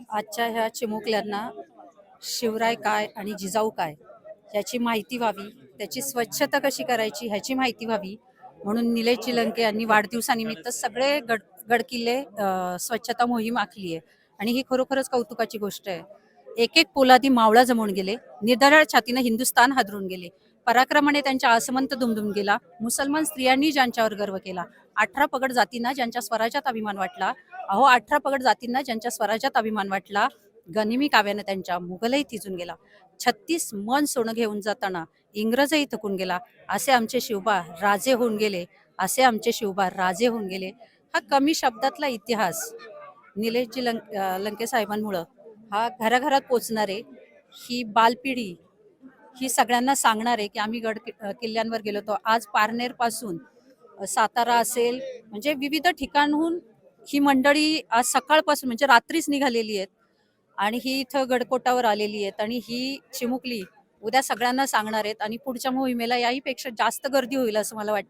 आजच्या ह्या चिमुकल्यांना शिवराय काय आणि जिजाऊ काय याची माहिती व्हावी, त्याची स्वच्छता कशी करायची ह्याची माहिती व्हावी म्हणून निलेश चिलंके यांनी वाढदिवसानिमित्त सगळे गडकिल्ले स्वच्छता मोहीम आखली आहे. आणि ही खरोखरच कौतुकाची गोष्ट आहे. एक एक पोलादी मावळा जमून गेले, निर्धार छातीनं हिंदुस्थान हादरून गेले, पराक्रमाने त्यांच्या आसमंत दुमदुम गेला, मुसलमान स्त्रियांनी ज्यांच्यावर गर्व केला, 18 पगड जातींना ज्यांच्या स्वराज्यात अभिमान वाटला, अहो 18 पगड जातींना ज्यांच्या स्वराज्यात अभिमान वाटला, गनिमी काव्यानं त्यांच्या मुघलही थिजून गेला, 36 मन सोनं घेऊन जाताना इंग्रजही थकून गेला, असे आमचे शिवबा राजे होऊन गेले, असे आमचे शिवबा राजे होऊन गेले. हा कमी शब्दातला इतिहास निलेशजी लंके साहेबांमुळं हा घराघरात पोचणार आहे. ही बालपिढी ही सगळ्यांना सांगणार आहे की आम्ही किल्ल्यांवर गेलो होतो. आज पारनेर पासून सातारा असेल म्हणजे विविध ठिकाणहून ही मंडळी आज सकाळपासून म्हणजे रात्रीच निघालेली आहेत आणि ही इथं गडकोटावर आलेली आहेत आणि ही चिमुकली उद्या सगळ्यांना सांगणार आहेत आणि पुढच्या मोहिमेला याहीपेक्षा जास्त गर्दी होईल असं मला वाटतं.